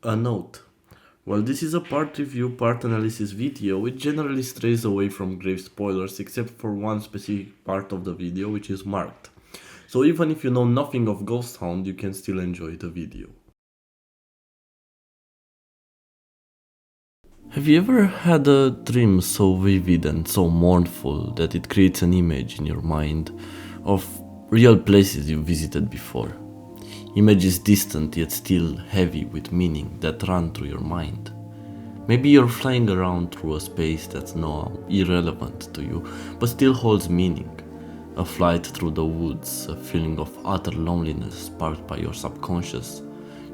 A note. While this is a part review, part analysis video, it generally strays away from grave spoilers except for one specific part of the video which is marked. So even if you know nothing of Ghost Hound, you can still enjoy the video. Have you ever had a dream so vivid and so mournful that it creates an image in your mind of real places you visited before? Images distant yet still heavy with meaning that run through your mind. Maybe you're flying around through a space that's now irrelevant to you, but still holds meaning. A flight through the woods, a feeling of utter loneliness sparked by your subconscious.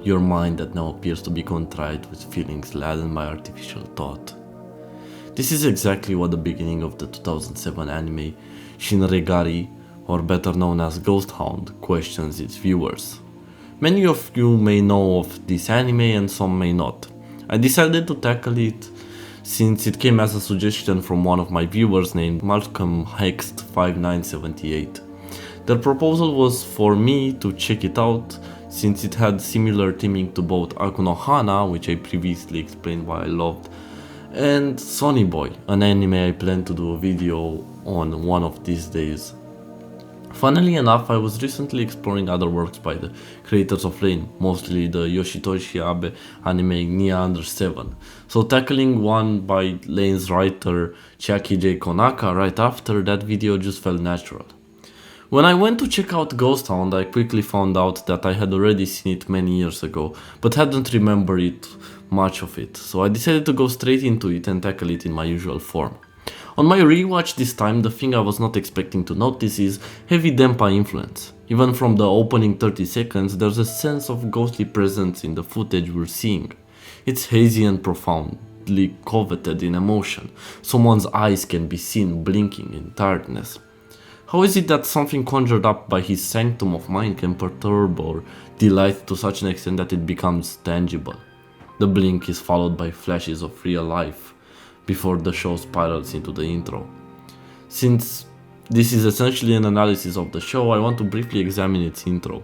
Your mind that now appears to be contrite with feelings laden by artificial thought. This is exactly what the beginning of the 2007 anime Shinregari, or better known as Ghost Hound, questions its viewers. Many of you may know of this anime and some may not. I decided to tackle it since it came as a suggestion from one of my viewers named Malcolm Hext 5978. Their proposal was for me to check it out since it had similar theming to both Akunohana, which I previously explained why I loved, and Sonny Boy, an anime I plan to do a video on one of these days. Funnily enough, I was recently exploring other works by the creators of Lane, mostly the Yoshitoshi Abe anime Nia Under 7. So tackling one by Lane's writer Chiaki J. Konaka right after that video just felt natural. When I went to check out Ghost Hound, I quickly found out that I had already seen it many years ago, but hadn't remembered much of it, so I decided to go straight into it and tackle it in my usual form. On my rewatch this time, the thing I was not expecting to notice is heavy Denpa influence. Even from the opening 30 seconds, there's a sense of ghostly presence in the footage we're seeing. It's hazy and profoundly coveted in emotion. Someone's eyes can be seen blinking in tiredness. How is it that something conjured up by his sanctum of mind can perturb or delight to such an extent that it becomes tangible? The blink is followed by flashes of real life before the show spirals into the intro. Since this is essentially an analysis of the show, I want to briefly examine its intro.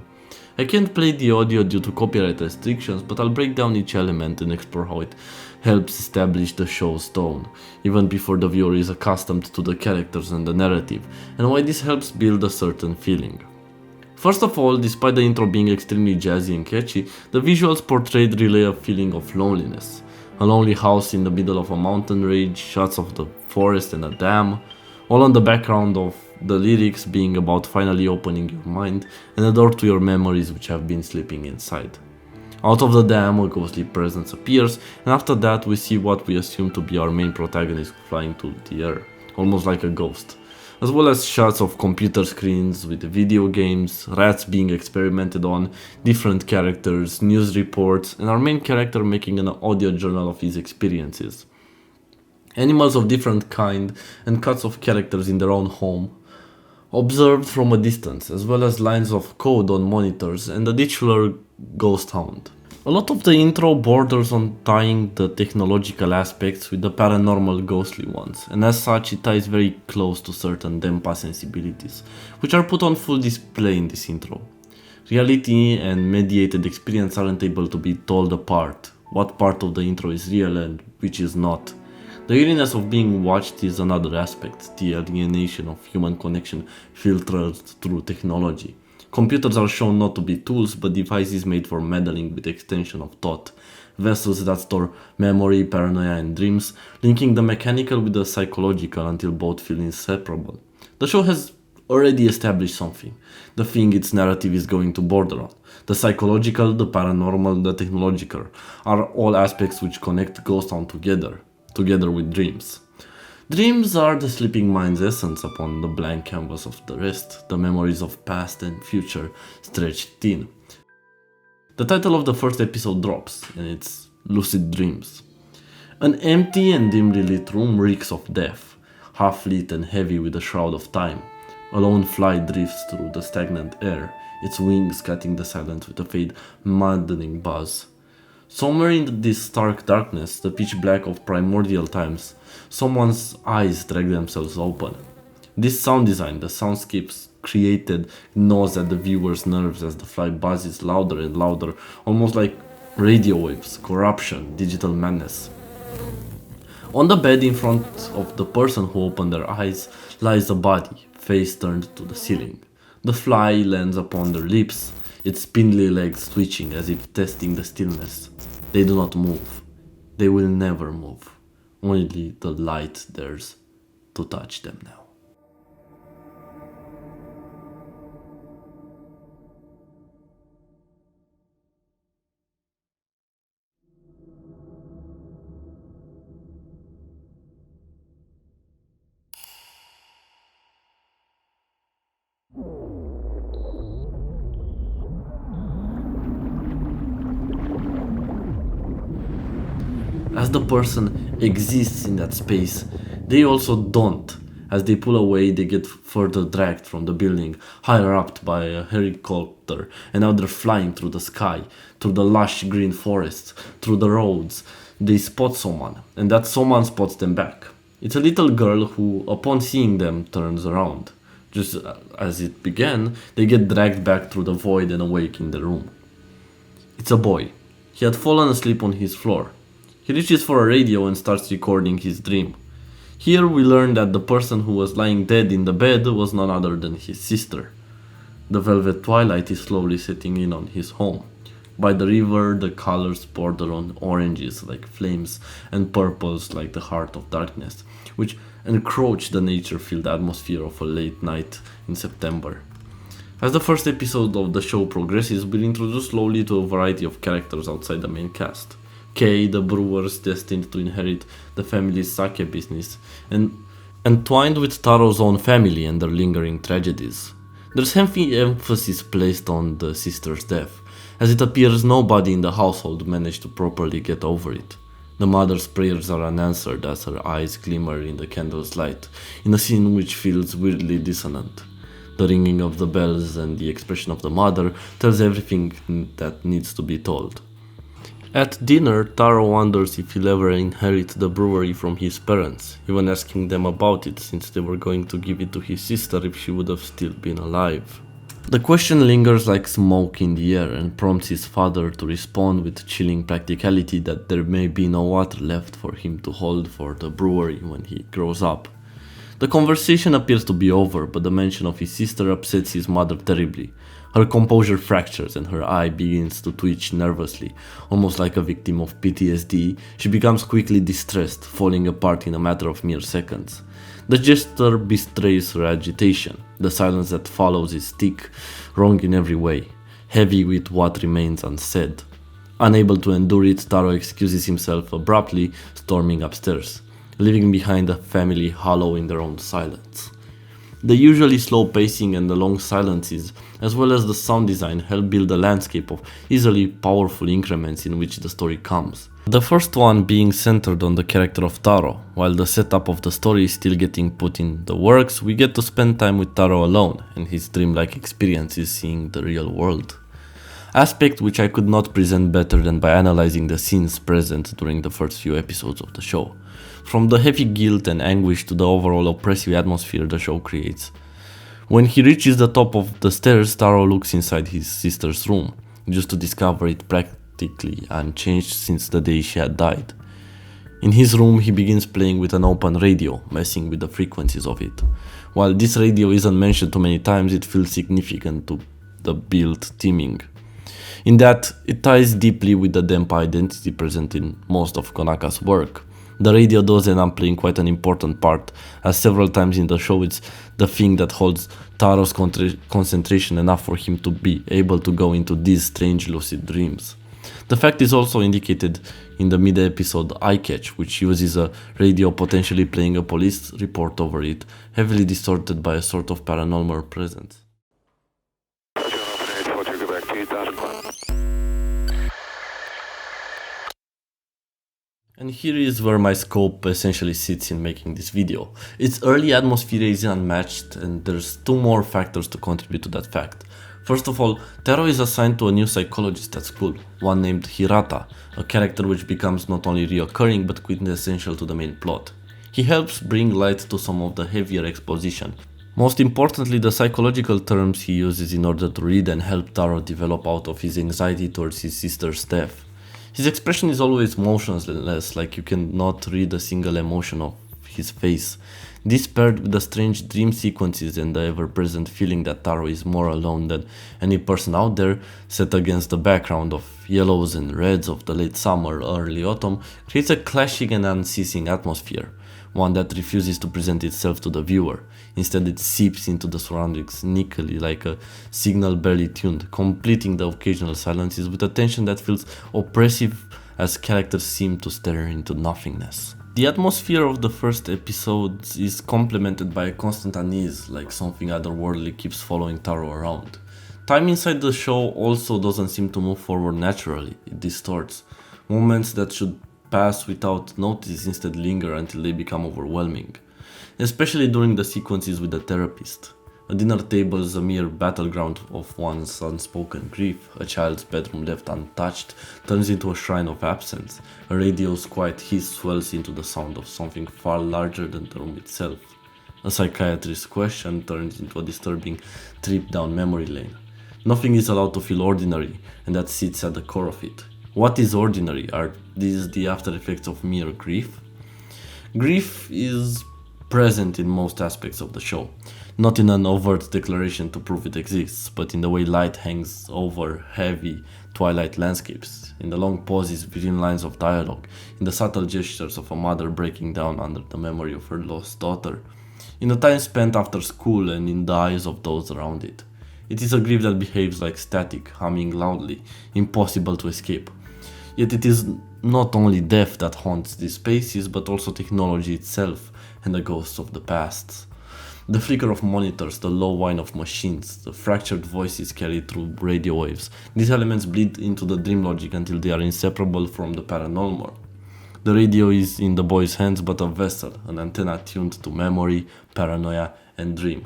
I can't play the audio due to copyright restrictions, but I'll break down each element and explore how it helps establish the show's tone, even before the viewer is accustomed to the characters and the narrative, and why this helps build a certain feeling. First of all, despite the intro being extremely jazzy and catchy, the visuals portrayed relay a feeling of loneliness. A lonely house in the middle of a mountain range, shots of the forest and a dam, all on the background of the lyrics being about finally opening your mind and a door to your memories which have been sleeping inside. Out of the dam, a ghostly presence appears, and after that we see what we assume to be our main protagonist flying through the air, almost like a ghost. As well as shots of computer screens with video games, rats being experimented on, different characters, news reports, and our main character making an audio journal of his experiences. Animals of different kind and cuts of characters in their own home, observed from a distance, as well as lines of code on monitors and the titular Ghost Hound. A lot of the intro borders on tying the technological aspects with the paranormal ghostly ones, and as such it ties very close to certain Denpa sensibilities, which are put on full display in this intro. Reality and mediated experience aren't able to be told apart. What part of the intro is real and which is not. The eeriness of being watched is another aspect, the alienation of human connection filtered through technology. Computers are shown not to be tools, but devices made for meddling with extension of thought, vessels that store memory, paranoia, and dreams, linking the mechanical with the psychological until both feel inseparable. The show has already established something, the thing its narrative is going to border on. The psychological, the paranormal, the technological are all aspects which connect Ghost Hound together with dreams. Dreams are the sleeping mind's essence upon the blank canvas of the rest, the memories of past and future stretched thin. The title of the first episode drops, and it's Lucid Dreams. An empty and dimly lit room reeks of death, half lit and heavy with a shroud of time. A lone fly drifts through the stagnant air, its wings cutting the silence with a faint, maddening buzz. Somewhere in this stark darkness, the pitch black of primordial times, someone's eyes drag themselves open. This sound design, the soundscapes created, gnaws at the viewer's nerves as the fly buzzes louder and louder, almost like Radio waves, corruption, digital madness. On the bed in front of the person who opened their eyes lies a body, face turned to the ceiling. The fly lands upon their lips, its spindly legs twitching as if testing the stillness. They do not move. They will never move. Only the light dares to touch them now. As the person exists in that space, they also don't. As they pull away, they get further dragged from the building, higher up by a helicopter, and now they're flying through the sky, through the lush green forests, through the roads. They spot someone, and that someone spots them back. It's a little girl who, upon seeing them, turns around. Just as it began, they get dragged back through the void and awake in the room. It's a boy. He had fallen asleep on his floor. He reaches for a radio and starts recording his dream. Here we learn that the person who was lying dead in the bed was none other than his sister. The velvet twilight is slowly setting in on his home. By the river, the colors border on oranges like flames and purples like the heart of darkness, which encroach the nature-filled atmosphere of a late night in September. As the first episode of the show progresses, we're introduced slowly to a variety of characters outside the main cast. Kay, the brewers destined to inherit the family's sake business, and entwined with Taro's own family and their lingering tragedies. There's heavy emphasis placed on the sister's death, as it appears nobody in the household managed to properly get over it. The mother's prayers are unanswered as her eyes glimmer in the candle's light, in a scene which feels weirdly dissonant. The ringing of the bells and the expression of the mother tells everything that needs to be told. At dinner, Taro wonders if he'll ever inherit the brewery from his parents, even asking them about it since they were going to give it to his sister if she would have still been alive. The question lingers like smoke in the air and prompts his father to respond with chilling practicality that there may be no water left for him to hold for the brewery when he grows up. The conversation appears to be over, but the mention of his sister upsets his mother terribly. Her composure fractures and her eye begins to twitch nervously. Almost like a victim of PTSD, she becomes quickly distressed, falling apart in a matter of mere seconds. The gesture betrays her agitation. The silence that follows is thick, wrong in every way, heavy with what remains unsaid. Unable to endure it, Taro excuses himself abruptly, storming upstairs, leaving behind the family hollow in their own silence. The usually slow pacing and the long silences, as well as the sound design, help build a landscape of easily powerful increments in which the story comes. The first one being centered on the character of Taro. While the setup of the story is still getting put in the works, we get to spend time with Taro alone and his dreamlike experiences seeing the real world. Aspect which I could not present better than by analyzing the scenes present during the first few episodes of the show. From the heavy guilt and anguish to the overall oppressive atmosphere the show creates. When he reaches the top of the stairs, Taro looks inside his sister's room, just to discover it practically unchanged since the day she had died. In his room, he begins playing with an open radio, messing with the frequencies of it. While this radio isn't mentioned too many times, it feels significant to the built theming, in that it ties deeply with the Denpa identity present in most of Konaka's work. The radio does end up playing quite an important part, as several times in the show it's the thing that holds Taro's concentration enough for him to be able to go into these strange lucid dreams. The fact is also indicated in the mid-episode Eye Catch, which uses a radio potentially playing a police report over it, heavily distorted by a sort of paranormal presence. And here is where my scope essentially sits in making this video. Its early atmosphere is unmatched, and there's two more factors to contribute to that fact. First of all, Taro is assigned to a new psychologist at school, one named Hirata, a character which becomes not only reoccurring but quintessential to the main plot. He helps bring light to some of the heavier exposition. Most importantly, the psychological terms he uses in order to read and help Taro develop out of his anxiety towards his sister's death. His expression is always motionless, like you cannot read a single emotion of his face. This paired with the strange dream sequences and the ever-present feeling that Taro is more alone than any person out there, set against the background of yellows and reds of the late summer, early autumn, creates a clashing and unceasing atmosphere, one that refuses to present itself to the viewer. Instead, it seeps into the surroundings sneakily like a signal barely tuned, completing the occasional silences with a tension that feels oppressive as characters seem to stare into nothingness. The atmosphere of the first episode is complemented by a constant unease, like something otherworldly keeps following Taro around. Time inside the show also doesn't seem to move forward naturally, it distorts. Moments that should pass without notice instead linger until they become overwhelming, especially during the sequences with the therapist. A dinner table is a mere battleground of one's unspoken grief. A child's bedroom left untouched turns into a shrine of absence. A radio's quiet hiss swells into the sound of something far larger than the room itself. A psychiatrist's question turns into a disturbing trip down memory lane. Nothing is allowed to feel ordinary, and that sits at the core of it. What is ordinary? Are these the after effects of mere grief? Grief is present in most aspects of the show, not in an overt declaration to prove it exists, but in the way light hangs over heavy twilight landscapes, in the long pauses between lines of dialogue, in the subtle gestures of a mother breaking down under the memory of her lost daughter, in the time spent after school and in the eyes of those around it. It is a grief that behaves like static, humming loudly, impossible to escape. Yet it is not only death that haunts these spaces, but also technology itself and the ghosts of the past. The flicker of monitors, the low whine of machines, the fractured voices carried through radio waves, these elements bleed into the dream logic until they are inseparable from the paranormal. The radio is in the boy's hands but a vessel, an antenna tuned to memory, paranoia, and dream.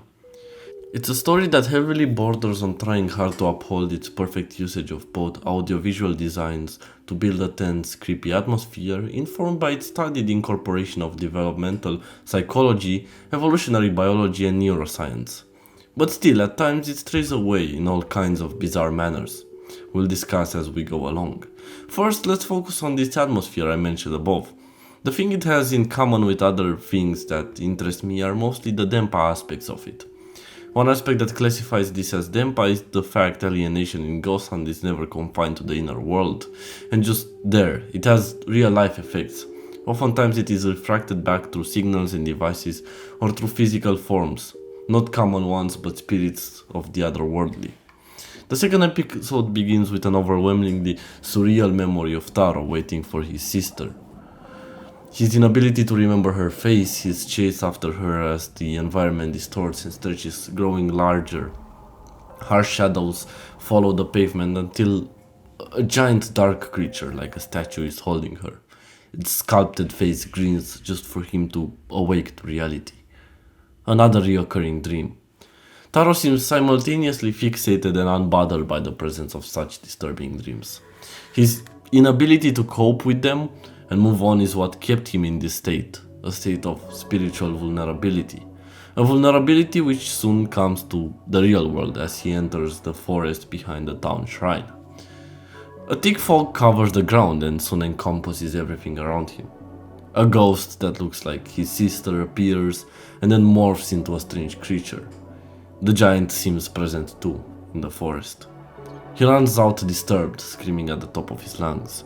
It's a story that heavily borders on trying hard to uphold its perfect usage of both audiovisual designs to build a tense, creepy atmosphere, informed by its studied incorporation of developmental psychology, evolutionary biology, and neuroscience. But still, at times it strays away in all kinds of bizarre manners. We'll discuss as we go along. First, let's focus on this atmosphere I mentioned above. The thing it has in common with other things that interest me are mostly the Denpa aspects of it. One aspect that classifies this as Denpa is the fact alienation in Ghost Hound is never confined to the inner world, and just there, it has real life effects. Oftentimes it is refracted back through signals and devices or through physical forms, not common ones but spirits of the otherworldly. The second episode begins with an overwhelmingly surreal memory of Taro waiting for his sister. His inability to remember her face, his chase after her as the environment distorts and stretches, growing larger. Harsh shadows follow the pavement until a giant dark creature like a statue is holding her. Its sculpted face grins just for him to awake to reality. Another reoccurring dream. Taro seems simultaneously fixated and unbothered by the presence of such disturbing dreams. His inability to cope with them and move on is what kept him in this state, a state of spiritual vulnerability. A vulnerability which soon comes to the real world as he enters the forest behind the town shrine. A thick fog covers the ground and soon encompasses everything around him. A ghost that looks like his sister appears and then morphs into a strange creature. The giant seems present too, in the forest. He runs out disturbed, screaming at the top of his lungs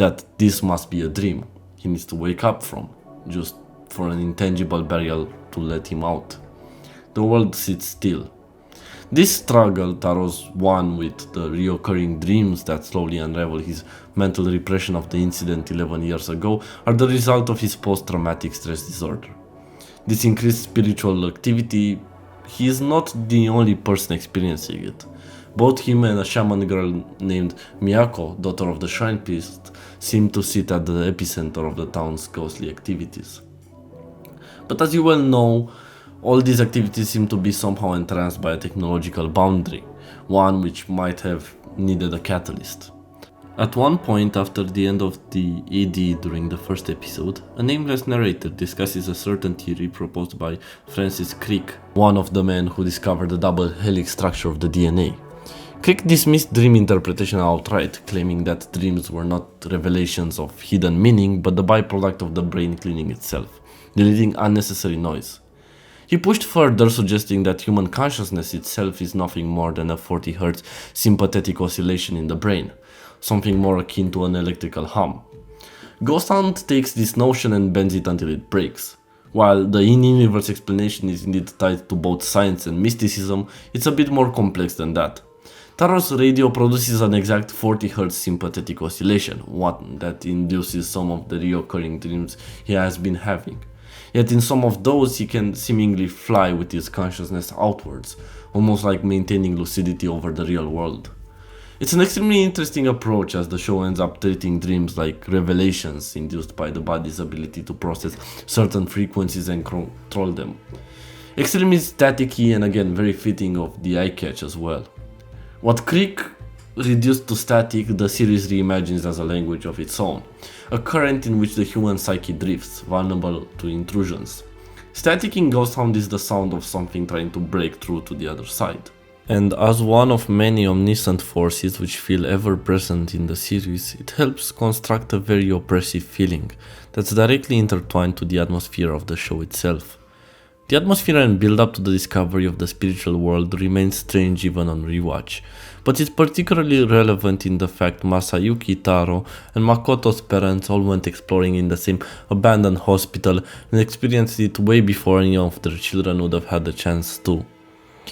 that this must be a dream he needs to wake up from, just for an intangible barrier to let him out. The world sits still. This struggle Taro's one with the reoccurring dreams that slowly unravel his mental repression of the incident 11 years ago are the result of his post-traumatic stress disorder. This increased spiritual activity, he is not the only person experiencing it. Both him and a shaman girl named Miyako, daughter of the shrine priest, seem to sit at the epicenter of the town's ghostly activities. But as you well know, all these activities seem to be somehow entranced by a technological boundary, one which might have needed a catalyst. At one point after the end of the ED during the first episode, a nameless narrator discusses a certain theory proposed by Francis Crick, one of the men who discovered the double helix structure of the DNA. Crick dismissed dream interpretation outright, claiming that dreams were not revelations of hidden meaning but the byproduct of the brain cleaning itself, deleting unnecessary noise. He pushed further, suggesting that human consciousness itself is nothing more than a 40 Hz sympathetic oscillation in the brain, something more akin to an electrical hum. Ghost Hound takes this notion and bends it until it breaks. While the in-universe explanation is indeed tied to both science and mysticism, it's a bit more complex than that. Taro's radio produces an exact 40 Hz sympathetic oscillation, one that induces some of the recurring dreams he has been having. Yet in some of those he can seemingly fly with his consciousness outwards, almost like maintaining lucidity over the real world. It's an extremely interesting approach, as the show ends up treating dreams like revelations induced by the body's ability to process certain frequencies and control them. Extremely staticky and again very fitting of the eye catch as well. What Crick reduced to static, the series reimagines as a language of its own, a current in which the human psyche drifts, vulnerable to intrusions. Static in Ghost Hound is the sound of something trying to break through to the other side. And as one of many omniscient forces which feel ever present in the series, it helps construct a very oppressive feeling that's directly intertwined to the atmosphere of the show itself. The atmosphere and build-up to the discovery of the spiritual world remains strange even on rewatch, but it's particularly relevant in the fact Masayuki, Taro, and Makoto's parents all went exploring in the same abandoned hospital and experienced it way before any of their children would have had the chance to.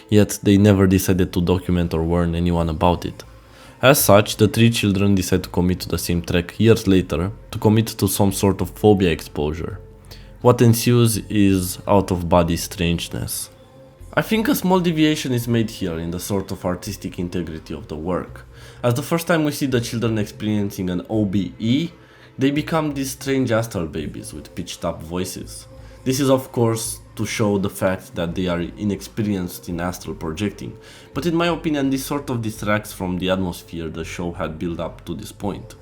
Yet they never decided to document or warn anyone about it. As such, the three children decide to commit to the same trek years later to commit to some sort of phobia exposure. What ensues is out-of-body strangeness. I think a small deviation is made here in the sort of artistic integrity of the work. As the first time we see the children experiencing an OBE, they become these strange astral babies with pitched up voices. This is of course to show the fact that they are inexperienced in astral projecting, but in my opinion this sort of distracts from the atmosphere the show had built up to this point.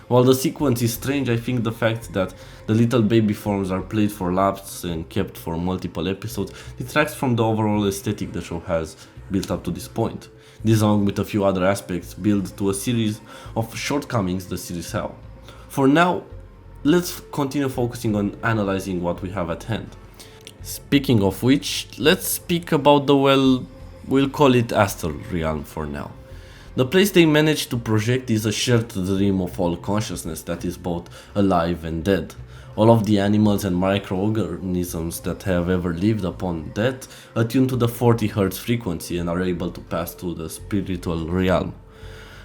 While the sequence is strange, I think the fact that the little baby forms are played for laughs and kept for multiple episodes detracts from the overall aesthetic the show has built up to this point. This, along with a few other aspects, build to a series of shortcomings the series have. For now, let's continue focusing on analyzing what we have at hand. Speaking of which, let's speak about we'll call it astral realm for now. The place they manage to project is a shared dream of all consciousness that is both alive and dead. All of the animals and microorganisms that have ever lived upon death attune to the 40 Hz frequency and are able to pass to the spiritual realm.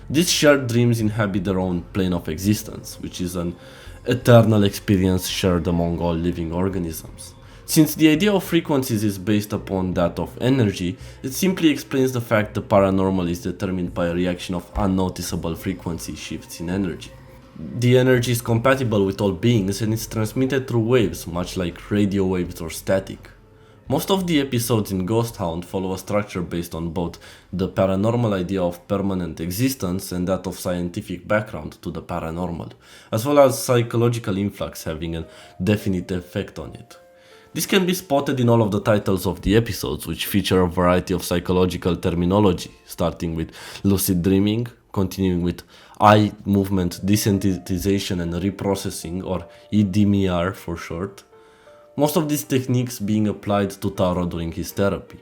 These shared dreams inhabit their own plane of existence, which is an eternal experience shared among all living organisms. Since the idea of frequencies is based upon that of energy, it simply explains the fact the paranormal is determined by a reaction of unnoticeable frequency shifts in energy. The energy is compatible with all beings and is transmitted through waves, much like radio waves or static. Most of the episodes in Ghost Hound follow a structure based on both the paranormal idea of permanent existence and that of scientific background to the paranormal, as well as psychological influx having a definite effect on it. This can be spotted in all of the titles of the episodes, which feature a variety of psychological terminology, starting with lucid dreaming, continuing with eye movement desensitization and reprocessing, or EDMR for short. Most of these techniques being applied to Taro during his therapy.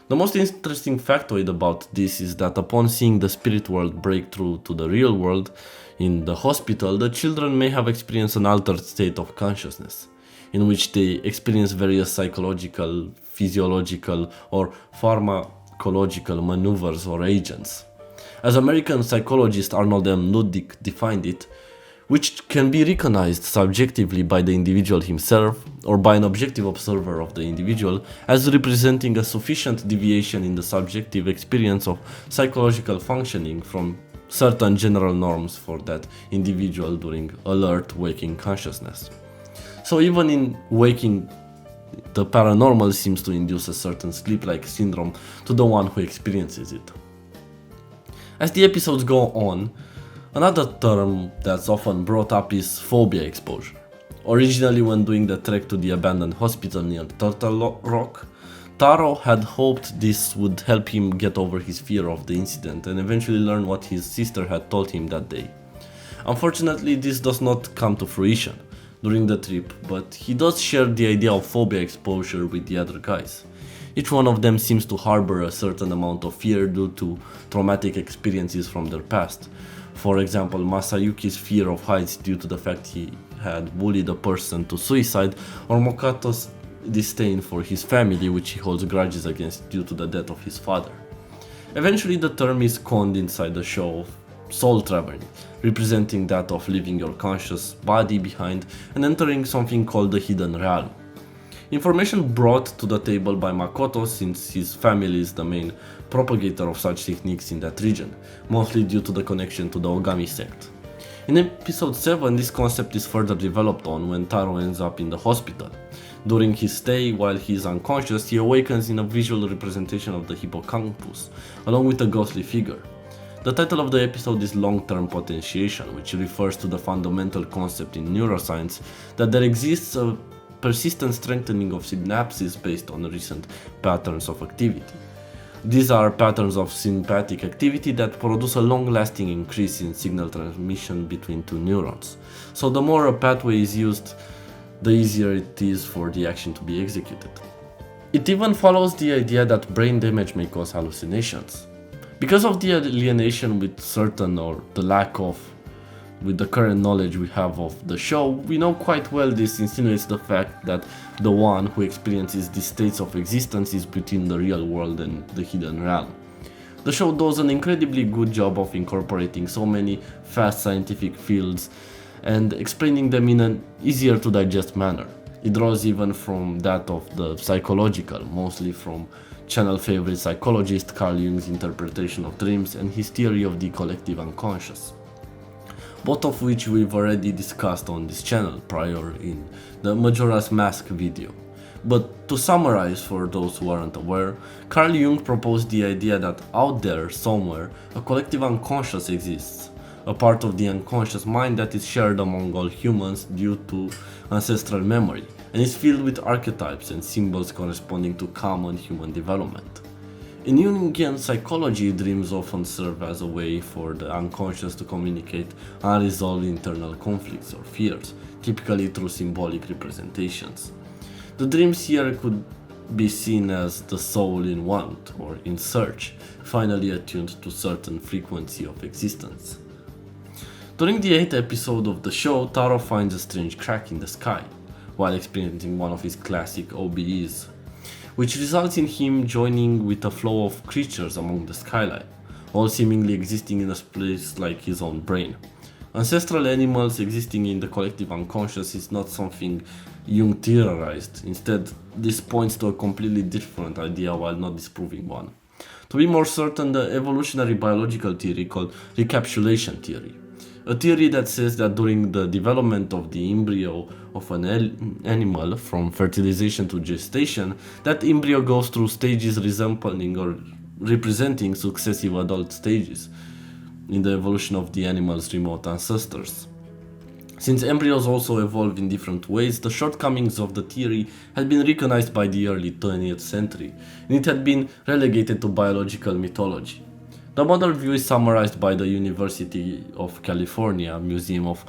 The most interesting factoid about this is that upon seeing the spirit world break through to the real world in the hospital, the children may have experienced an altered state of consciousness, in which they experience various psychological, physiological, or pharmacological maneuvers or agents. As American psychologist Arnold M. Ludwig defined it, which can be recognized subjectively by the individual himself or by an objective observer of the individual as representing a sufficient deviation in the subjective experience of psychological functioning from certain general norms for that individual during alert waking consciousness. So even in waking, the paranormal seems to induce a certain sleep-like syndrome to the one who experiences it. As the episodes go on, another term that's often brought up is phobia exposure. Originally, when doing the trek to the abandoned hospital near Turtle Rock, Taro had hoped this would help him get over his fear of the incident and eventually learn what his sister had told him that day. Unfortunately, this does not come to fruition during the trip, but he does share the idea of phobia exposure with the other guys. Each one of them seems to harbor a certain amount of fear due to traumatic experiences from their past. For example, Masayuki's fear of heights due to the fact he had bullied a person to suicide, or Mokato's disdain for his family, which he holds grudges against due to the death of his father. Eventually, the term is coined inside the show of soul traveling, representing that of leaving your conscious body behind and entering something called the hidden realm. Information brought to the table by Makoto, since his family is the main propagator of such techniques in that region, mostly due to the connection to the Ogami sect. In episode 7, this concept is further developed on when Taro ends up in the hospital. During his stay, while he is unconscious, he awakens in a visual representation of the hippocampus, along with a ghostly figure. The title of the episode is Long-Term Potentiation, which refers to the fundamental concept in neuroscience that there exists a persistent strengthening of synapses based on recent patterns of activity. These are patterns of sympathetic activity that produce a long-lasting increase in signal transmission between two neurons. So the more a pathway is used, the easier it is for the action to be executed. It even follows the idea that brain damage may cause hallucinations. Because of the alienation with certain, or the lack of, with the current knowledge we have of the show, we know quite well this insinuates the fact that the one who experiences these states of existence is between the real world and the hidden realm. The show does an incredibly good job of incorporating so many fast scientific fields and explaining them in an easier to digest manner. It draws even from that of the psychological, mostly from channel favorite psychologist Carl Jung's interpretation of dreams and his theory of the collective unconscious, both of which we've already discussed on this channel prior in the Majora's Mask video. But to summarize for those who aren't aware, Carl Jung proposed the idea that out there somewhere a collective unconscious exists, a part of the unconscious mind that is shared among all humans due to ancestral memory, and is filled with archetypes and symbols corresponding to common human development. In Jungian psychology, dreams often serve as a way for the unconscious to communicate unresolved internal conflicts or fears, typically through symbolic representations. The dreams here could be seen as the soul in want or in search, finally attuned to certain frequency of existence. During the 8th episode of the show, Taro finds a strange crack in the sky, while experiencing one of his classic OBEs, which results in him joining with a flow of creatures among the skyline, all seemingly existing in a place like his own brain. Ancestral animals existing in the collective unconscious is not something Jung theorized. Instead, this points to a completely different idea while not disproving one. To be more certain, the evolutionary biological theory called recapitulation theory, a theory that says that during the development of the embryo of an animal from fertilization to gestation, that embryo goes through stages resembling or representing successive adult stages in the evolution of the animal's remote ancestors. Since embryos also evolve in different ways, the shortcomings of the theory had been recognized by the early 20th century, and it had been relegated to biological mythology. The modern view is summarized by the University of California Museum of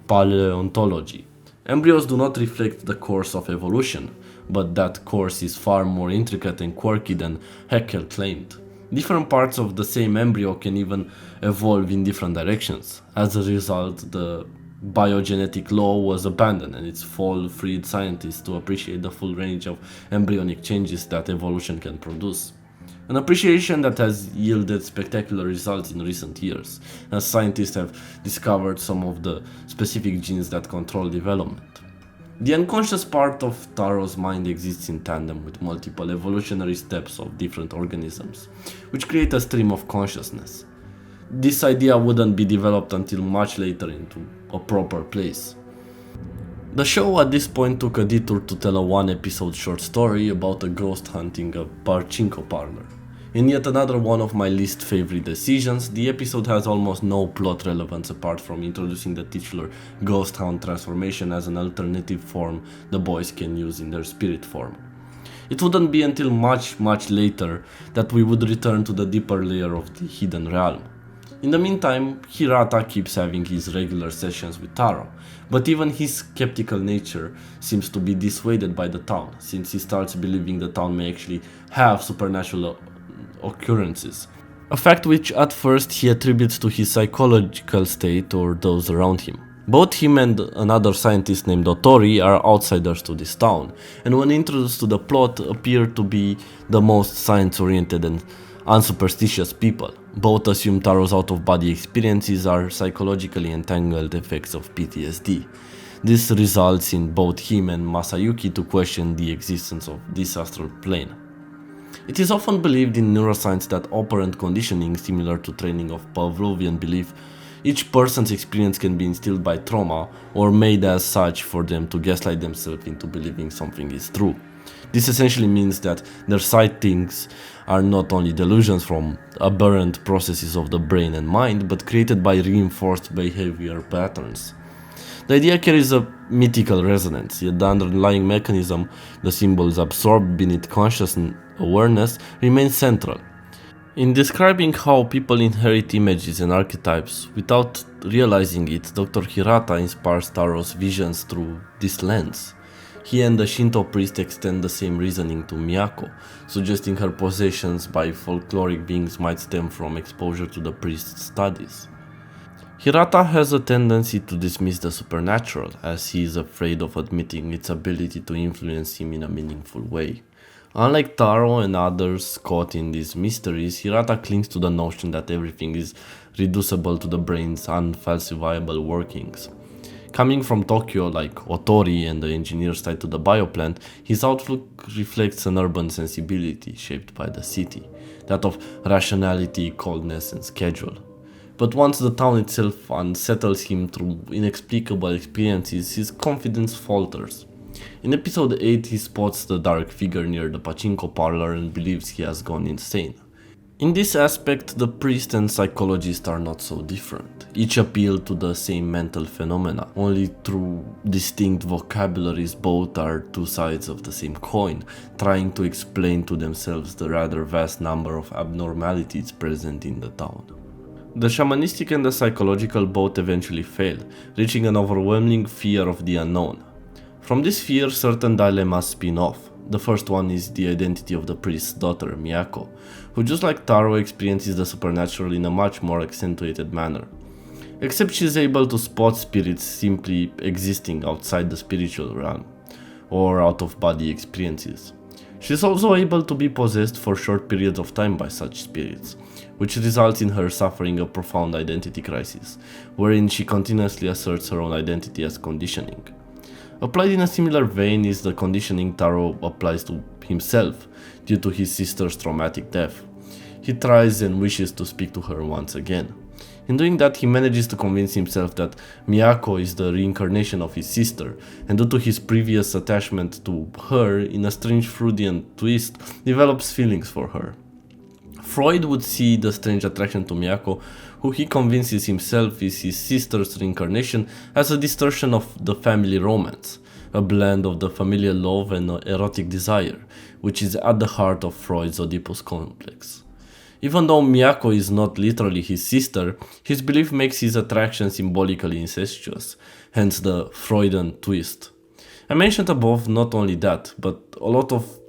Paleontology. Embryos do not reflect the course of evolution, but that course is far more intricate and quirky than Haeckel claimed. Different parts of the same embryo can even evolve in different directions. As a result, the biogenetic law was abandoned, and its fall freed scientists to appreciate the full range of embryonic changes that evolution can produce. An appreciation that has yielded spectacular results in recent years, as scientists have discovered some of the specific genes that control development. The unconscious part of Taro's mind exists in tandem with multiple evolutionary steps of different organisms, which create a stream of consciousness. This idea wouldn't be developed until much later into a proper place. The show at this point took a detour to tell a one-episode short story about a ghost hunting a pachinko parlor. In yet another one of my least favorite decisions, the episode has almost no plot relevance apart from introducing the titular Ghost Hound transformation as an alternative form the boys can use in their spirit form. It wouldn't be until much later that we would return to the deeper layer of the hidden realm. In the meantime, Hirata keeps having his regular sessions with Taro, but even his skeptical nature seems to be dissuaded by the town, since he starts believing the town may actually have supernatural occurrences. A fact which at first he attributes to his psychological state or those around him. Both him and another scientist named Otori are outsiders to this town, and when introduced to the plot appear to be the most science-oriented and unsuperstitious people. Both assume Taro's out-of-body experiences are psychologically entangled effects of PTSD. This results in both him and Masayuki to question the existence of this astral plane. It is often believed in neuroscience that operant conditioning, similar to training of Pavlovian belief, each person's experience can be instilled by trauma or made as such for them to gaslight themselves into believing something is true. This essentially means that their sightings are not only delusions from aberrant processes of the brain and mind, but created by reinforced behavior patterns. The idea carries a mythical resonance, yet the underlying mechanism, the symbols absorbed beneath conscious awareness, remains central. In describing how people inherit images and archetypes without realizing it, Dr. Hirata inspires Taro's visions through this lens. He and the Shinto priest extend the same reasoning to Miyako, suggesting her possessions by folkloric beings might stem from exposure to the priest's studies. Hirata has a tendency to dismiss the supernatural, as he is afraid of admitting its ability to influence him in a meaningful way. Unlike Taro and others caught in these mysteries, Hirata clings to the notion that everything is reducible to the brain's unfalsifiable workings. Coming from Tokyo, like Otori and the engineers tied to the bioplant, his outlook reflects an urban sensibility shaped by the city, that of rationality, coldness, and schedule. But once the town itself unsettles him through inexplicable experiences, his confidence falters. In episode 8, he spots the dark figure near the pachinko parlor and believes he has gone insane. In this aspect, the priest and psychologist are not so different. Each appeal to the same mental phenomena, only through distinct vocabularies. Both are two sides of the same coin, trying to explain to themselves the rather vast number of abnormalities present in the town. The shamanistic and the psychological both eventually fail, reaching an overwhelming fear of the unknown. From this fear, certain dilemmas spin off. The first one is the identity of the priest's daughter, Miyako, who just like Taro experiences the supernatural in a much more accentuated manner. Except she is able to spot spirits simply existing outside the spiritual realm, or out-of-body experiences. She is also able to be possessed for short periods of time by such spirits, which results in her suffering a profound identity crisis, wherein she continuously asserts her own identity as conditioning. Applied in a similar vein is the conditioning Taro applies to himself due to his sister's traumatic death. He tries and wishes to speak to her once again. In doing that, he manages to convince himself that Miyako is the reincarnation of his sister, and due to his previous attachment to her, in a strange Freudian twist, develops feelings for her. Freud would see the strange attraction to Miyako, who he convinces himself is his sister's reincarnation, as a distortion of the family romance, a blend of the familial love and erotic desire, which is at the heart of Freud's Oedipus complex. Even though Miyako is not literally his sister, his belief makes his attraction symbolically incestuous, hence the Freudian twist. I mentioned above not only that, but a lot of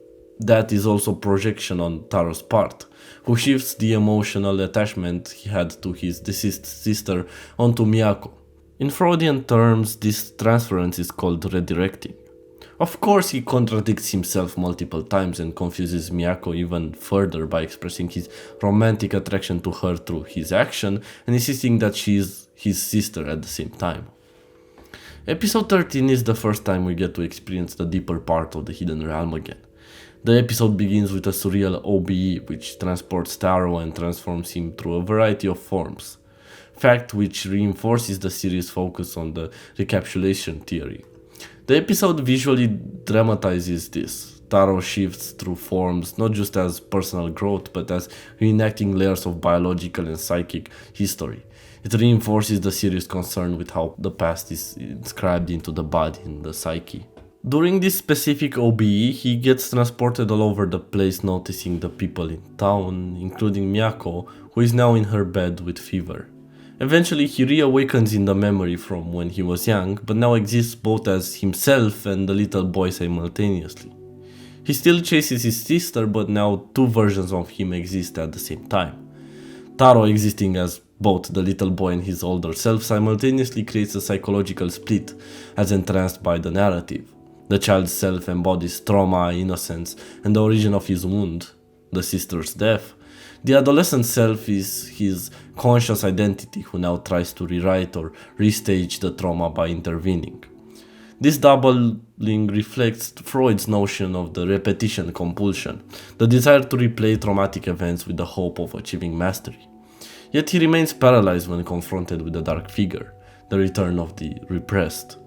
that is also projection on Taro's part, who shifts the emotional attachment he had to his deceased sister onto Miyako. In Freudian terms, this transference is called redirecting. Of course, he contradicts himself multiple times and confuses Miyako even further by expressing his romantic attraction to her through his action and insisting that she is his sister at the same time. Episode 13 is the first time we get to experience the deeper part of the hidden realm again. The episode begins with a surreal OBE which transports Taro and transforms him through a variety of forms, fact which reinforces the series' focus on the recapitulation theory. The episode visually dramatizes this. Taro shifts through forms not just as personal growth but as reenacting layers of biological and psychic history. It reinforces the series' concern with how the past is inscribed into the body and the psyche. During this specific OBE, he gets transported all over the place, noticing the people in town, including Miyako, who is now in her bed with fever. Eventually, he reawakens in the memory from when he was young, but now exists both as himself and the little boy simultaneously. He still chases his sister, but now two versions of him exist at the same time. Taro existing as both the little boy and his older self simultaneously creates a psychological split as entranced by the narrative. The child's self embodies trauma, innocence, and the origin of his wound, the sister's death. The adolescent self is his conscious identity who now tries to rewrite or restage the trauma by intervening. This doubling reflects Freud's notion of the repetition compulsion, the desire to replay traumatic events with the hope of achieving mastery. Yet he remains paralyzed when confronted with the dark figure, the return of the repressed.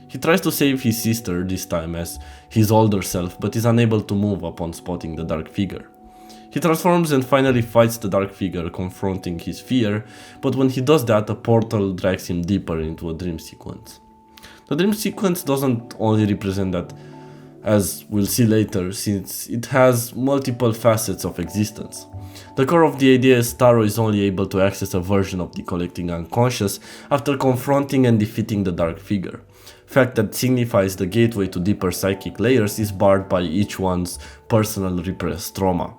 He tries to save his sister, this time as his older self, but is unable to move upon spotting the dark figure. He transforms and finally fights the dark figure, confronting his fear, but when he does that, a portal drags him deeper into a dream sequence. The dream sequence doesn't only represent that, as we'll see later, since it has multiple facets of existence. The core of the idea is Taro is only able to access a version of the collecting unconscious after confronting and defeating the dark figure. Fact that signifies the gateway to deeper psychic layers is barred by each one's personal repressed trauma.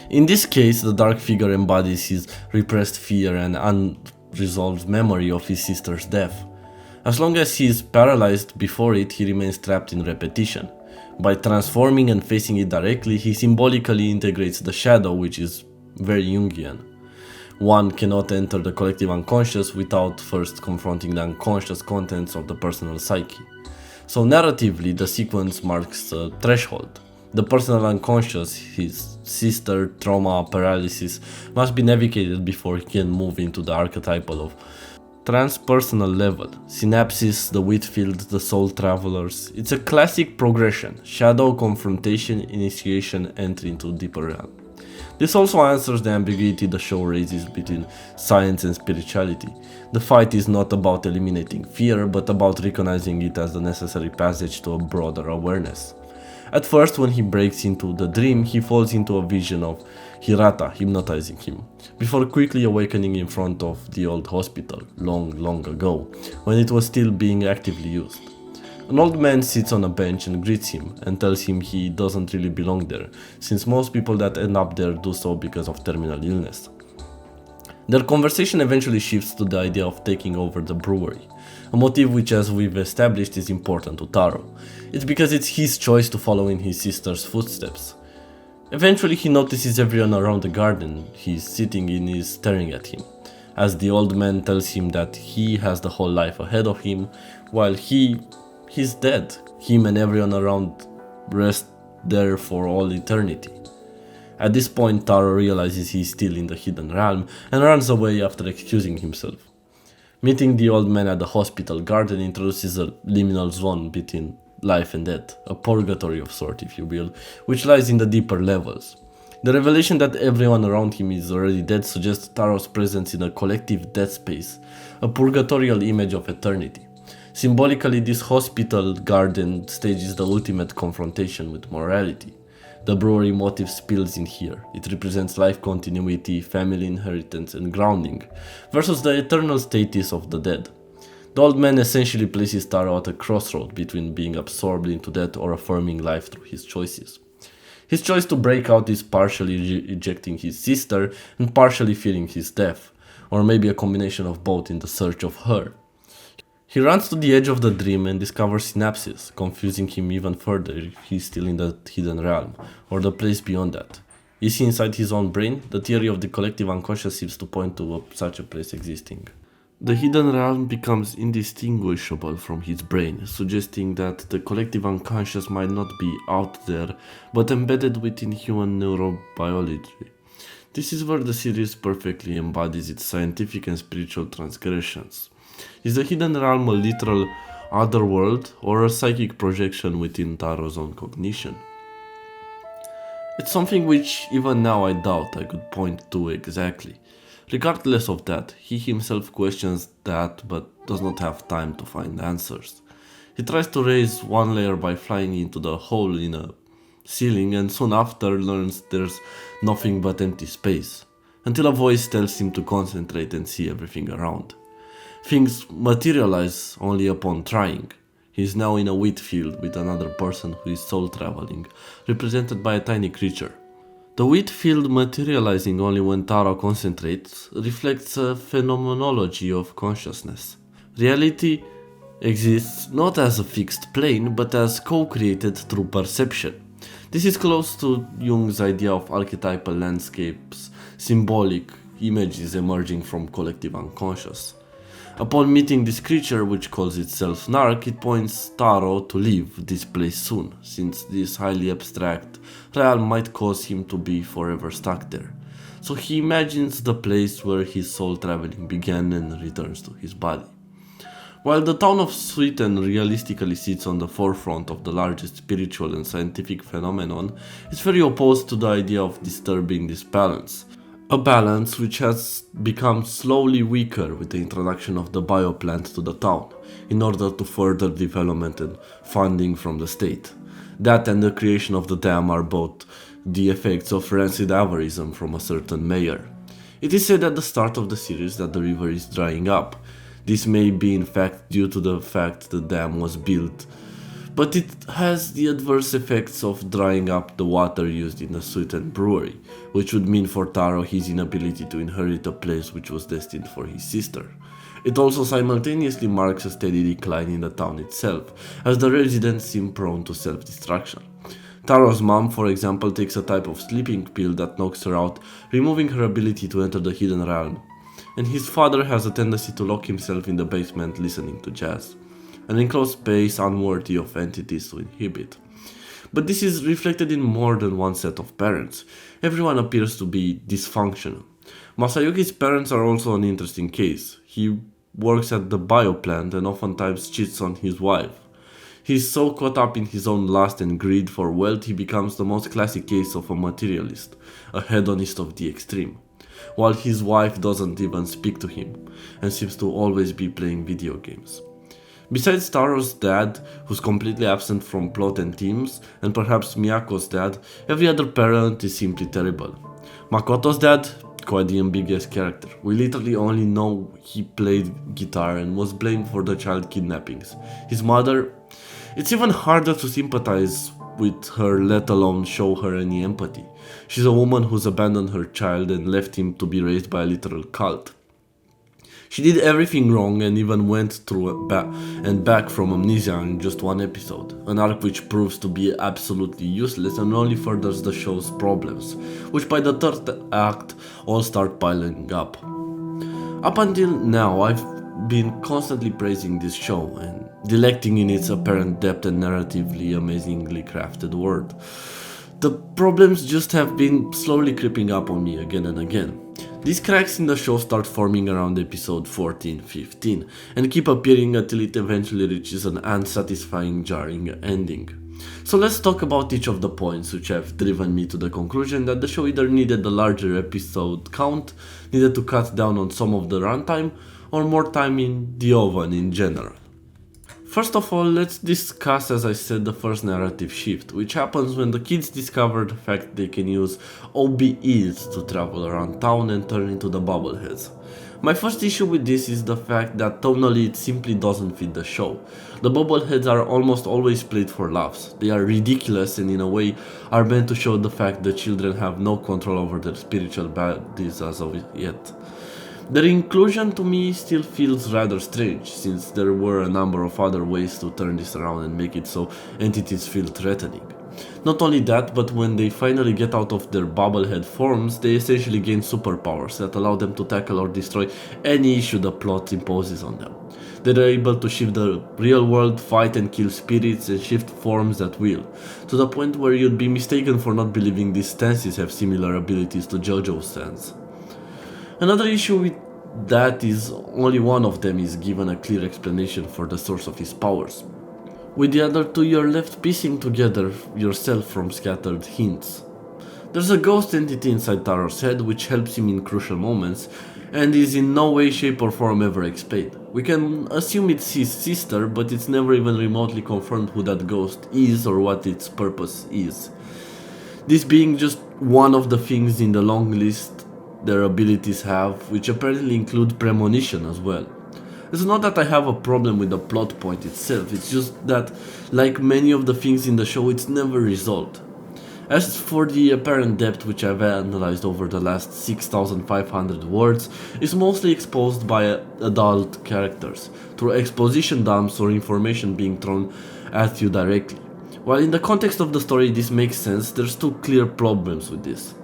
In this case, the dark figure embodies his repressed fear and unresolved memory of his sister's death. As long as he is paralyzed before it, he remains trapped in repetition. By transforming and facing it directly, he symbolically integrates the shadow, which is very Jungian. One cannot enter the collective unconscious without first confronting the unconscious contents of the personal psyche. So narratively, the sequence marks a threshold. The personal unconscious, his sister, trauma, paralysis, must be navigated before he can move into the archetypal of transpersonal level. Synapses, the Whitfield, the soul travelers. It's a classic progression. Shadow, confrontation, initiation, entry into deeper realm. This also answers the ambiguity the show raises between science and spirituality. The fight is not about eliminating fear, but about recognizing it as the necessary passage to a broader awareness. At first, when he breaks into the dream, he falls into a vision of Hirata hypnotizing him, before quickly awakening in front of the old hospital, long ago, when it was still being actively used. An old man sits on a bench and greets him, and tells him he doesn't really belong there, since most people that end up there do so because of terminal illness. Their conversation eventually shifts to the idea of taking over the brewery, a motive which, as we've established, is important to Taro. It's because it's his choice to follow in his sister's footsteps. Eventually he notices everyone around the garden he's sitting in is staring at him, as the old man tells him that he has the whole life ahead of him, while he's dead. Him and everyone around rest there for all eternity. At this point, Taro realizes he's still in the hidden realm and runs away after excusing himself. Meeting the old man at the hospital garden introduces a liminal zone between life and death, a purgatory of sort, if you will, which lies in the deeper levels. The revelation that everyone around him is already dead suggests Taro's presence in a collective death space, a purgatorial image of eternity. Symbolically, this hospital garden stages the ultimate confrontation with morality. The brewery motif spills in here. It represents life continuity, family inheritance, and grounding, versus the eternal status of the dead. The old man essentially places Taro at a crossroad between being absorbed into death or affirming life through his choices. His choice to break out is partially rejecting his sister and partially fearing his death, or maybe a combination of both in the search of her. He runs to the edge of the dream and discovers synapses, confusing him even further if he's still in the hidden realm, or the place beyond that. Is he inside his own brain? The theory of the collective unconscious seems to point to such a place existing. The hidden realm becomes indistinguishable from his brain, suggesting that the collective unconscious might not be out there, but embedded within human neurobiology. This is where the series perfectly embodies its scientific and spiritual transgressions. Is the hidden realm a literal other world or a psychic projection within Taro's own cognition? It's something which even now I doubt I could point to exactly. Regardless of that, he himself questions that but does not have time to find answers. He tries to raise one layer by flying into the hole in a ceiling and soon after learns there's nothing but empty space, until a voice tells him to concentrate and see everything around. Things materialize only upon trying. He is now in a wheat field with another person who is soul traveling, represented by a tiny creature. The wheat field materializing only when Taro concentrates reflects a phenomenology of consciousness. Reality exists not as a fixed plane, but as co-created through perception. This is close to Jung's idea of archetypal landscapes, symbolic images emerging from collective unconscious. Upon meeting this creature, which calls itself Narc, it points Taro to leave this place soon, since this highly abstract realm might cause him to be forever stuck there. So he imagines the place where his soul traveling began and returns to his body. While the town of Sweden realistically sits on the forefront of the largest spiritual and scientific phenomenon, it's very opposed to the idea of disturbing this balance. A balance which has become slowly weaker with the introduction of the bioplant to the town, in order to further development and funding from the state. That and the creation of the dam are both the effects of rancid avarism from a certain mayor. It is said at the start of the series that the river is drying up. This may be in fact due to the fact the dam was built, but it has the adverse effects of drying up the water used in the Sweeten brewery, which would mean for Taro his inability to inherit a place which was destined for his sister. It also simultaneously marks a steady decline in the town itself, as the residents seem prone to self-destruction. Taro's mom, for example, takes a type of sleeping pill that knocks her out, removing her ability to enter the hidden realm. And his father has a tendency to lock himself in the basement listening to jazz, an enclosed space unworthy of entities to inhabit. But this is reflected in more than one set of parents. Everyone appears to be dysfunctional. Masayuki's parents are also an interesting case. He works at the bioplant and oftentimes cheats on his wife. He's so caught up in his own lust and greed for wealth he becomes the most classic case of a materialist, a hedonist of the extreme, while his wife doesn't even speak to him and seems to always be playing video games. Besides Taro's dad, who's completely absent from plot and themes, and perhaps Miyako's dad, every other parent is simply terrible. Makoto's dad, quite the ambiguous character. We literally only know he played guitar and was blamed for the child kidnappings. His mother, it's even harder to sympathize with her, let alone show her any empathy. She's a woman who's abandoned her child and left him to be raised by a literal cult. She did everything wrong and even went through and back from amnesia in just one episode, an arc which proves to be absolutely useless and only furthers the show's problems, which by the third act all start piling up. Up until now, I've been constantly praising this show and delecting in its apparent depth and narratively amazingly crafted world. The problems just have been slowly creeping up on me again and again. These cracks in the show start forming around episode 14-15 and keep appearing until it eventually reaches an unsatisfying, jarring ending. So let's talk about each of the points which have driven me to the conclusion that the show either needed a larger episode count, needed to cut down on some of the runtime, or more time in the oven in general. First of all, let's discuss, as I said, the first narrative shift, which happens when the kids discover the fact they can use OBEs to travel around town and turn into the bobbleheads. My first issue with this is the fact that tonally it simply doesn't fit the show. The bobbleheads are almost always played for laughs. They are ridiculous and in a way are meant to show the fact that children have no control over their spiritual bodies as of yet. Their inclusion to me still feels rather strange, since there were a number of other ways to turn this around and make it so entities feel threatening. Not only that, but when they finally get out of their bobblehead forms, they essentially gain superpowers that allow them to tackle or destroy any issue the plot imposes on them. They're able to shift the real world, fight and kill spirits, and shift forms at will, to the point where you'd be mistaken for not believing these stances have similar abilities to JoJo's stance. Another issue with that is only one of them is given a clear explanation for the source of his powers. With the other two, you're left piecing together yourself from scattered hints. There's a ghost entity inside Taro's head which helps him in crucial moments, and is in no way, shape or form ever explained. We can assume it's his sister, but it's never even remotely confirmed who that ghost is or what its purpose is. This being just one of the things in the long list their abilities have, which apparently include premonition as well. It's not that I have a problem with the plot point itself, it's just that, like many of the things in the show, it's never resolved. As for the apparent depth, which I've analyzed over the last 6,500 words, is mostly exposed by adult characters, through exposition dumps or information being thrown at you directly. While in the context of the story this makes sense, there's two clear problems with this.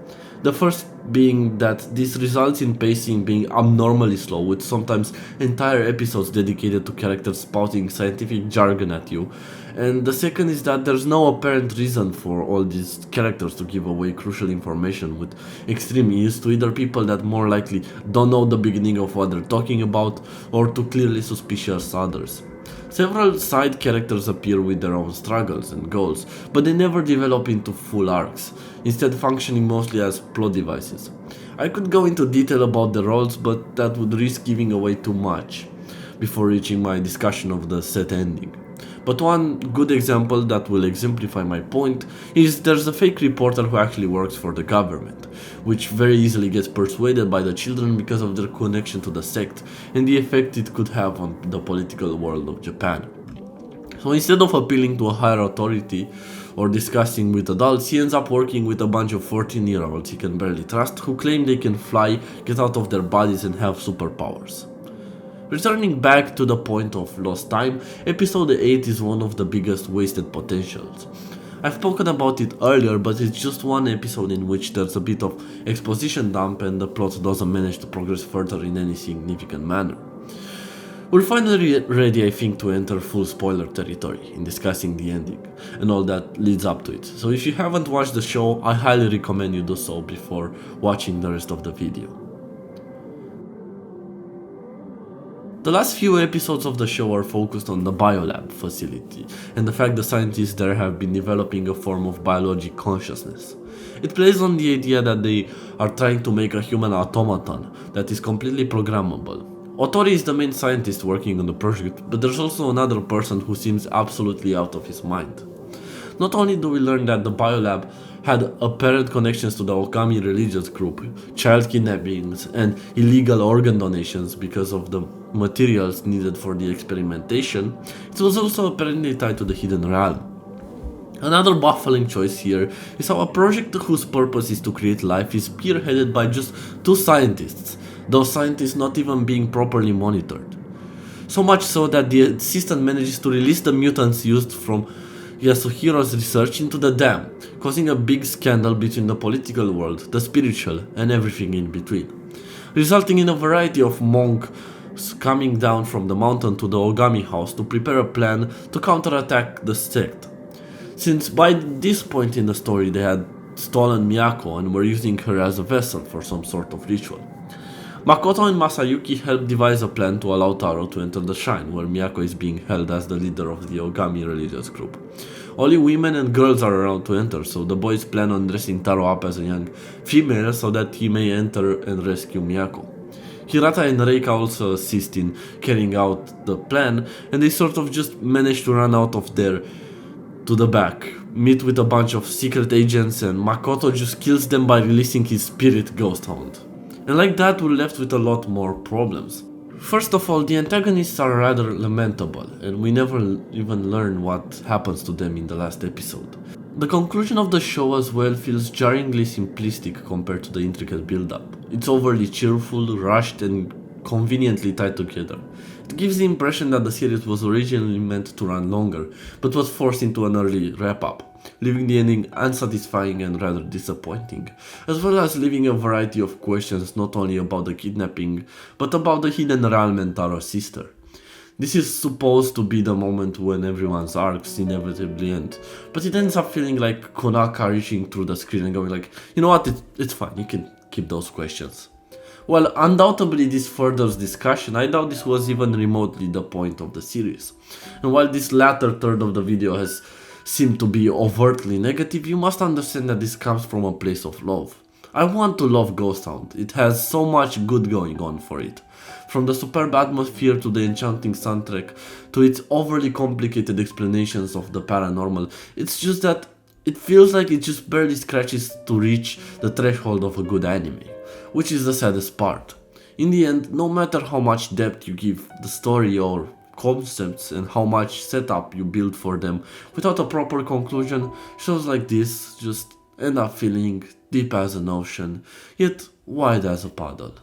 The first being that this results in pacing being abnormally slow, with sometimes entire episodes dedicated to characters spouting scientific jargon at you. And the second is that there's no apparent reason for all these characters to give away crucial information with extreme ease to either people that more likely don't know the beginning of what they're talking about, or to clearly suspicious others. Several side characters appear with their own struggles and goals, but they never develop into full arcs, instead functioning mostly as plot devices. I could go into detail about the roles, but that would risk giving away too much before reaching my discussion of the set ending. But one good example that will exemplify my point is there's a fake reporter who actually works for the government, which very easily gets persuaded by the children because of their connection to the sect and the effect it could have on the political world of Japan. So instead of appealing to a higher authority or discussing with adults, he ends up working with a bunch of 14-year-olds he can barely trust who claim they can fly, get out of their bodies and have superpowers. Returning back to the point of lost time, episode 8 is one of the biggest wasted potentials. I've spoken about it earlier, but it's just one episode in which there's a bit of exposition dump and the plot doesn't manage to progress further in any significant manner. We're finally ready, I think, to enter full spoiler territory in discussing the ending and all that leads up to it. So if you haven't watched the show, I highly recommend you do so before watching the rest of the video. The last few episodes of the show are focused on the biolab facility and the fact the scientists there have been developing a form of biologic consciousness. It plays on the idea that they are trying to make a human automaton that is completely programmable. Otori is the main scientist working on the project, but there's also another person who seems absolutely out of his mind. Not only do we learn that the biolab had apparent connections to the Okami religious group, child kidnappings, and illegal organ donations because of the materials needed for the experimentation, it was also apparently tied to the hidden realm. Another baffling choice here is how a project whose purpose is to create life is spearheaded by just two scientists, those scientists not even being properly monitored. So much so that the assistant manages to release the mutants used from Yasuhiro's research into the dam, causing a big scandal between the political world, the spiritual, and everything in between, resulting in a variety of monks coming down from the mountain to the Ogami house to prepare a plan to counterattack the sect. Since by this point in the story they had stolen Miyako and were using her as a vessel for some sort of ritual. Makoto and Masayuki help devise a plan to allow Taro to enter the shrine, where Miyako is being held as the leader of the Ogami religious group. Only women and girls are allowed to enter, so the boys plan on dressing Taro up as a young female so that he may enter and rescue Miyako. Hirata and Reika also assist in carrying out the plan, and they sort of just manage to run out of there to the back, meet with a bunch of secret agents, and Makoto just kills them by releasing his spirit Ghost Hound. And like that, we're left with a lot more problems. First of all, the antagonists are rather lamentable, and we never even learn what happens to them in the last episode. The conclusion of the show as well feels jarringly simplistic compared to the intricate build-up. It's overly cheerful, rushed, and conveniently tied together. It gives the impression that the series was originally meant to run longer, but was forced into an early wrap-up, leaving the ending unsatisfying and rather disappointing, as well as leaving a variety of questions not only about the kidnapping, but about the hidden realm and Taro's sister. This is supposed to be the moment when everyone's arcs inevitably end, but it ends up feeling like Konaka reaching through the screen and going like, you know what, it's fine, you can keep those questions. While undoubtedly this furthers discussion, I doubt this was even remotely the point of the series. And while this latter third of the video has seemed to be overtly negative, you must understand that this comes from a place of love. I want to love Ghost Hound. It has so much good going on for it. From the superb atmosphere to the enchanting soundtrack to its overly complicated explanations of the paranormal, it's just that it feels like it just barely scratches to reach the threshold of a good anime, which is the saddest part. In the end, no matter how much depth you give the story or concepts and how much setup you build for them, without a proper conclusion, shows like this just end up feeling deep as an ocean, yet wide as a puddle.